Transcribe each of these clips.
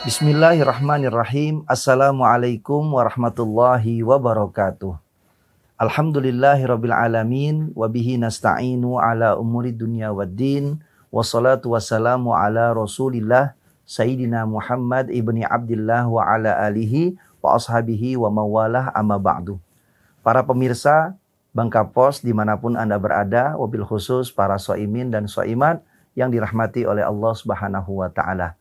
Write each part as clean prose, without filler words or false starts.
Bismillahirrahmanirrahim. Assalamualaikum warahmatullahi wabarakatuh. Alhamdulillahirabbil alamin wa bihi nasta'inu ala umuri dunya waddin. Wassalatu wassalamu ala Rasulillah Sayyidina Muhammad ibni Abdillah wa ala alihi wa ashabihi wa mawalah amma ba'du. Para pemirsa Bangka Pos dimanapun Anda berada, wabil khusus para shaimin dan shaimat yang dirahmati oleh Allah Subhanahu wa ta'ala.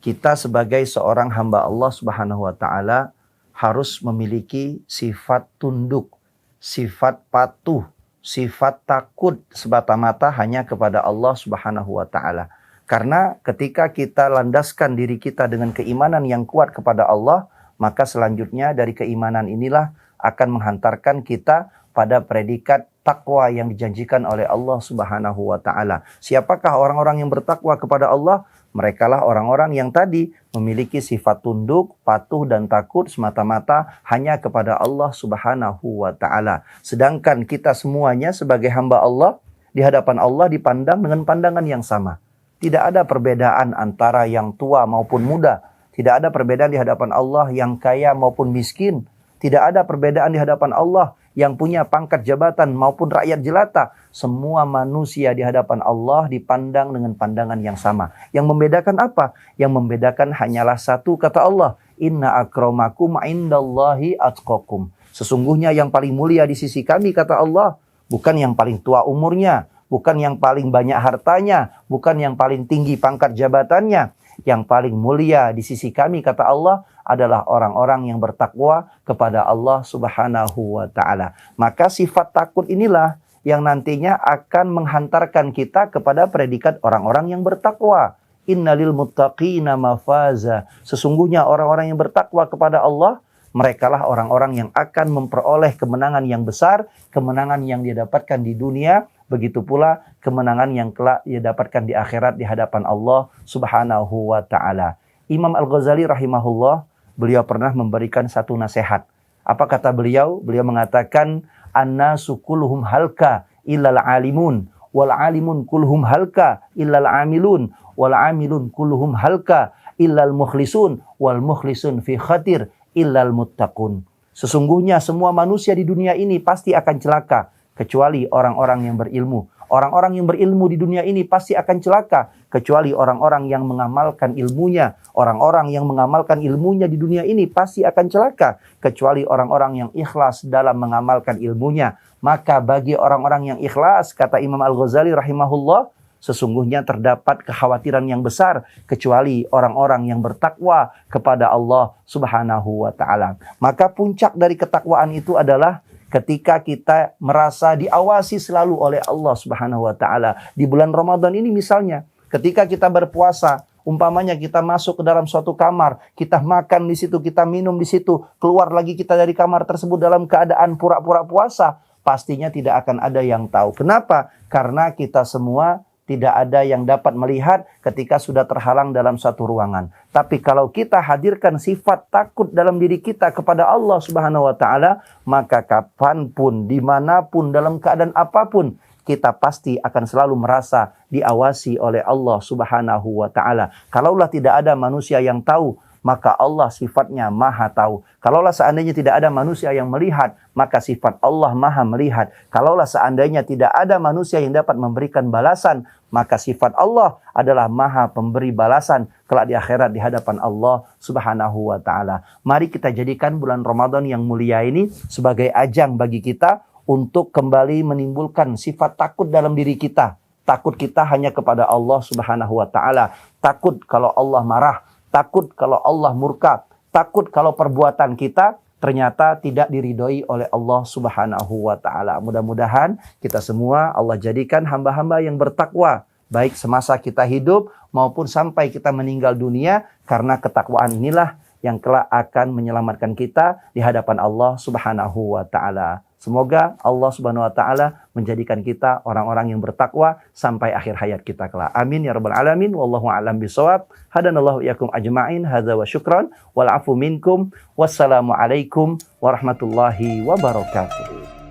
Kita sebagai seorang hamba Allah Subhanahu wa ta'ala harus memiliki sifat tunduk, sifat patuh, sifat takut semata-mata hanya kepada Allah Subhanahu wa ta'ala. Karena ketika kita landaskan diri kita dengan keimanan yang kuat kepada Allah, maka selanjutnya dari keimanan inilah akan menghantarkan kita pada predikat takwa yang dijanjikan oleh Allah Subhanahu wa ta'ala. Siapakah orang-orang yang bertakwa kepada Allah? Merekalah orang-orang yang tadi memiliki sifat tunduk, patuh dan takut semata-mata hanya kepada Allah Subhanahu wa ta'ala. Sedangkan kita semuanya sebagai hamba Allah di hadapan Allah dipandang dengan pandangan yang sama. Tidak ada perbedaan antara yang tua maupun muda. Tidak ada perbedaan di hadapan Allah yang kaya maupun miskin. Tidak ada perbedaan di hadapan Allah yang punya pangkat jabatan maupun rakyat jelata. Semua manusia di hadapan Allah dipandang dengan pandangan yang sama. Yang membedakan apa? Yang membedakan hanyalah satu kata Allah. Inna akramakum indallahi atqakum. Sesungguhnya yang paling mulia di sisi kami kata Allah. Bukan yang paling tua umurnya. Bukan yang paling banyak hartanya. Bukan yang paling tinggi pangkat jabatannya. Yang paling mulia di sisi kami kata Allah adalah orang-orang yang bertakwa kepada Allah Subhanahu wa ta'ala. Maka sifat takut inilah yang nantinya akan menghantarkan kita kepada predikat orang-orang yang bertakwa. Innalil muttaqina mafaza. Sesungguhnya orang-orang yang bertakwa kepada Allah, merekalah orang-orang yang akan memperoleh kemenangan yang besar, kemenangan yang dia dapatkan di dunia, begitu pula kemenangan yang kelak dia dapatkan di akhirat di hadapan Allah Subhanahu wa ta'ala. Imam Al-Ghazali rahimahullah, beliau pernah memberikan satu nasihat. Apa kata beliau? Beliau mengatakan, annasu kulluhum halka illal alimun, wal alimun kulluhum halka illal amilun, wal amilun kulluhum halka illal mukhlisun, wal mukhlisun fi khatir illal muttaqun. Sesungguhnya semua manusia di dunia ini pasti akan celaka, kecuali orang-orang yang berilmu. Orang-orang yang berilmu di dunia ini pasti akan celaka, kecuali orang-orang yang mengamalkan ilmunya. Orang-orang yang mengamalkan ilmunya di dunia ini pasti akan celaka, kecuali orang-orang yang ikhlas dalam mengamalkan ilmunya. Maka bagi orang-orang yang ikhlas, kata Imam Al-Ghazali rahimahullah, sesungguhnya terdapat kekhawatiran yang besar, kecuali orang-orang yang bertakwa kepada Allah Subhanahu wa ta'ala. Maka puncak dari ketakwaan itu adalah ketika kita merasa diawasi selalu oleh Allah Subhanahu wa ta'ala. Di bulan Ramadan ini misalnya, ketika kita berpuasa, umpamanya kita masuk ke dalam suatu kamar, kita makan di situ, kita minum di situ, keluar lagi kita dari kamar tersebut dalam keadaan pura-pura puasa, pastinya tidak akan ada yang tahu. Kenapa? Karena kita semua tidak ada yang dapat melihat ketika sudah terhalang dalam satu ruangan. Tapi kalau kita hadirkan sifat takut dalam diri kita kepada Allah Subhanahu wa ta'ala, maka kapanpun, dimanapun, dalam keadaan apapun, kita pasti akan selalu merasa diawasi oleh Allah Subhanahu wa ta'ala. Kalaulah tidak ada manusia yang tahu, maka Allah sifatnya maha tahu. Kalaulah seandainya tidak ada manusia yang melihat, maka sifat Allah maha melihat. Kalaulah seandainya tidak ada manusia yang dapat memberikan balasan, maka sifat Allah adalah maha pemberi balasan kelak di akhirat di hadapan Allah Subhanahu wa ta'ala. Mari kita jadikan bulan Ramadan yang mulia ini sebagai ajang bagi kita untuk kembali menimbulkan sifat takut dalam diri kita. Takut kita hanya kepada Allah Subhanahu wa ta'ala. Takut kalau Allah marah. Takut kalau Allah murka, takut kalau perbuatan kita ternyata tidak diridhoi oleh Allah Subhanahu wa ta'ala. Mudah-mudahan kita semua Allah jadikan hamba-hamba yang bertakwa, baik semasa kita hidup maupun sampai kita meninggal dunia, karena ketakwaan inilah yang kelak akan menyelamatkan kita di hadapan Allah Subhanahu wa ta'ala. Semoga Allah Subhanahu wa ta'ala menjadikan kita orang-orang yang bertakwa sampai akhir hayat kita kelak. Amin ya rabbal alamin. Wallahu a'lam bishawab. Hadanallahu iyyakum ajma'in. Hadza wa syukran wal afu minkum. Wassalamu alaikum warahmatullahi wabarakatuh.